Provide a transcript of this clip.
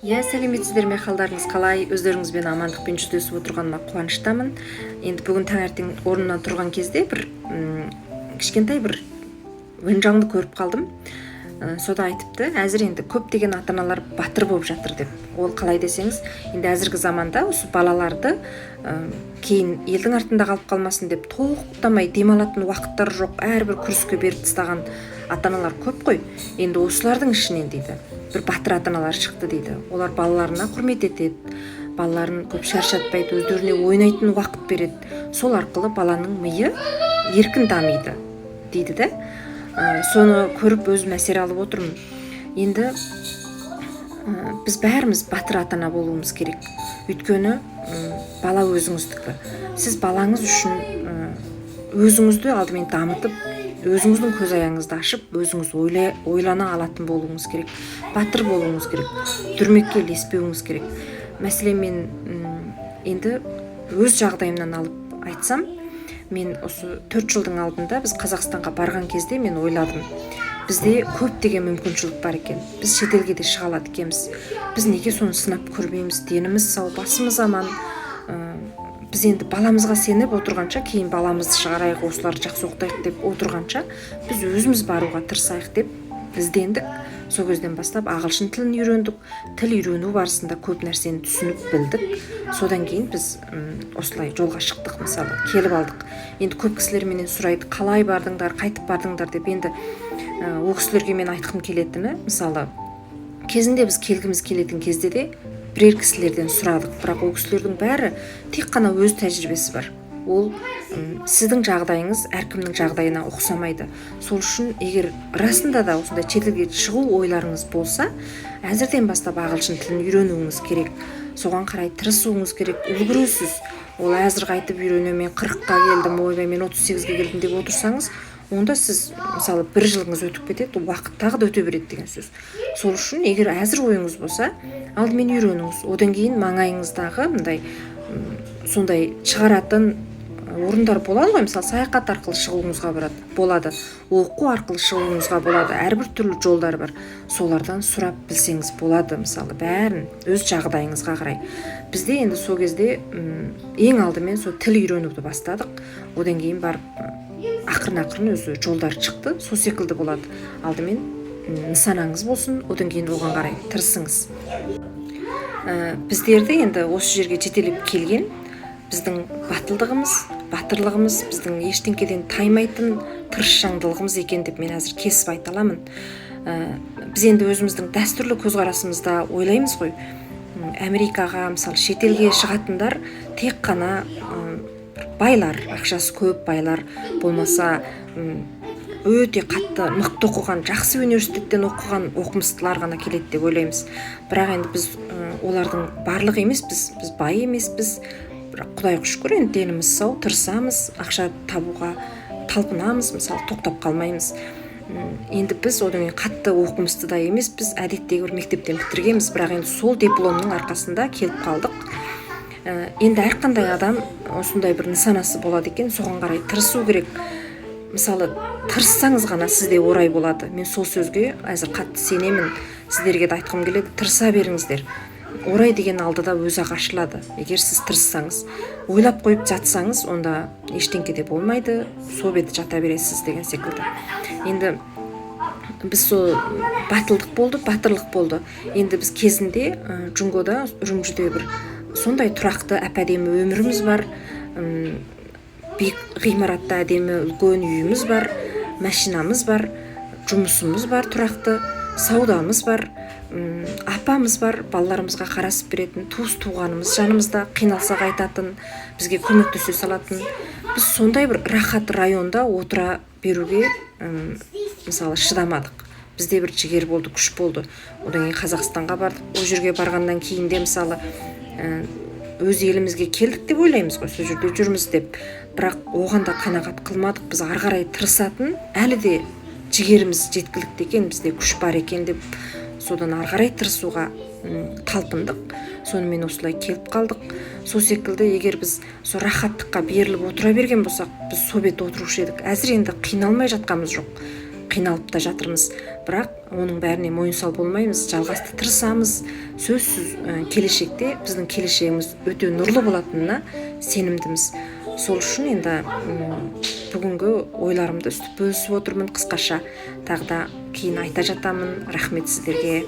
Сәлеметсіздер ме, қалдарыңыз қалай? Өздеріңізбен амандықпен жүздесіп отырғаныма қуаныштамын. Енді бүгін таңертең орнымнан тұрған кезде бір кішкентай бір өнжаңды көріп қалдым. Сода айтыпты, әзір енді көптеген ата-аналар батыр болып жатыр деп. Ол қалай десеңіз, енді әзіргі заманда осы балаларды кейін елдің артында қалып қалмасын деп тоқтамай демалатын уақыттар жоқ, әрбір күреске беріп тастаған ата-аналар көп қой. Енді осылардың ішінен дейді, бір батыр ата-аналар шықты дейді. Олар балаларына құрмет етеді, балаларын көп шаршатпайды, өздеріне ойнайтын уақыт береді. Сол арқылы баланың миы еркін дамиды дейді да. Соны көріп өзім әсер алып отырмын. Енді біз бәріміз батыр ата-ана болуымыз керек. Өйткені бала өзіңіздікі. Сіз балаңыз үшін өзіңізді алдымен дамытып, өзіңіздің көз аяңызды ашып, өзіңіз ойлана алатын болуыңыз керек. Батыр болуыңыз керек. Дүрмекке ілеспеуіңіз керек. Мәселен, мен енді өз жағдайымнан алып айтсам, мен осы 4 жылдың алдында біз Қазақстанға барған кезде мен ойладым. Бізде көптеген мүмкіншілік бар екен. Біз шетелге де шыға алады екенбіз. Біз неге соны сынап көрмейміз? Деніміз сау, басымыз аман. Біз енді баламызға сеніп отырғанша, кейін баламызды шығарайық, осыларды жақсы оқытайық деп отырғанша, біз өзіміз баруға тырысайық деп іздендік. Сол кезден бастап ағылшын тілін үйрендік. Тіл үйрену барысында көп нәрсені түсініп білдік. Содан кейін біз осылай жолға шықтық, мысалы, келіп алдық. Енді көп кісілер менен сұрайды, қалай бардыңдар, қайтып бардыңдар деп. Енді ол кісілерге мен айтқым келетіні, мысалы, кезінде біз келгіміз келетін кезде де бірер кісілерден сұрадық, бірақ ол кісілердің бәрі тек қана өз тәжірибесі бар. Ол сіздің жағдайыңыз әркімнің жағдайына ұқсамайды. Сол үшін егер расында да осындай шетелге шығу ойларыңыз болса, әзірден бастап ағылшын тілін үйренуіңіз керек. Соған қарай тырысуыңыз керек. Үлгересіз. Ол әзір қайтып үйренемін, мен 40-қа келдім, ойбай мен 38-ге келдім деп отырсаңыз, онда сіз мысалы 1 жылыңыз өтіп кетеді, уақыт тағы да өте береді деген сөз. Сол үшін егер әзір ойыңыз болса, алдымен үйреніңіз. Одан кейін маңайыңыздағы сондай шығаратын орындар болады ғой, мысалы саяхат арқылы шығуыңызға болады, оқу арқылы шығуыңызға болады, әрбір түрлі жолдар бар. Солардан сұрап білсеңіз болады, мысалы, бәрін өз жағдайыңызға қарай. Бізде енді сол кезде ең алдымен сол тіл үйренуді бастадық. Одан кейін барып ақырын өзі жолдар шықты. Сол секілді болады. Алдымен нысанаңыз болсын, одан кейін оған қарай тырысыңыз. Біздерді енді осы жерге жетелеп келген біздің батырлығымыз, біздің ештеңкеден таймайтын тырысшаңдылығымыз екен деп мен әзір кесіп айта аламын. Біз енді өзіміздің дәстүрлі көзқарасымызда ойлаймыз ғой, Америкаға, мысалы, шетелге шығатындар тек қана байлар, ақшасы көп байлар, болмаса өте қатты мықты оқыған, жақсы университеттен оқыған оқымыстылар ғана келеді деп ойлаймыз. Бірақ енді біз олардың барлығы емес, біз бай емеспіз. Құдайға шүкір, енді деніміз сау, тырысамыз, ақша табуға талпынамыз, мысалы, тоқтап қалмаймыз. Енді біз одан қатты оқымысты да емес, біз әдеттегі бір мектептен бітіргенбіз, бірақ енді сол дипломның арқасында келіп қалдық. Енді әрқандай адам осындай бір нысанасы болады екен, соған қарай тырысу керек. Мысалы, тырыссаңыз ғана сізде орай болады. Мен сол сөзге әзір қатты сенемін. Сіздерге де айтқым келеді, тырыса беріңіздер. Орай деген алдыда өзі-ақ ашылады. Егер сіз тырыссаңыз, ойлап қойып жатсаңыз, онда ештеңке де болмайды, сол беті жата бересіз деген секілді. Енді біз сол батырлық болды. Енді біз кезінде Джунгода, Үрімжіде бір сондай тұрақты әп-әдемі өміріміз бар, биік ғимаратта әдемі үлкен үйіміз бар, машинамыз бар, жұмысымыз бар, тұрақты саудамыз бар, апамыз бар, балаларымызға қарасып беретін, туыс-туғанымыз жанымызда, қиналсақ айтатын, бізге көмектесе салатын. Біз сондай бір рахат районда отыра беруге мысалы шыдамадық. Бізде бір жігер болды, күш болды. Одан кейін Қазақстанға бардық. Ол жерге барғаннан кейін де мысалы өз елімізге келдік деп ойлаймыз ғой, сол жерде жүрміз деп. Бірақ оған да қанағат қылмадық. Біз ары қарай тырысатын, әлі де жігеріміз жеткілікті екен, бізде күш бар екен деп, содан ары қарай тырысуға талпындық. Сонымен осылай келіп қалдық. Сол секілді, егер біз сол рахаттыққа беріліп отыра берген болсақ, біз сол бет отырушы едік. Әзір енді қиналмай жатқанымыз жоқ. қиналып та жатырмыз, бірақ оның бәріне мойынсал болмаймыз, жалғасты тырысамыз. Сөзсіз келешекте біздің келешегіміз өте нұрлы болатынына сенімдіміз. Сол үшін енді бүгінгі ойларымды үстіп бөлісіп отырмын қысқаша. Тағы да кейін айта жатамын. Рахмет сіздерге.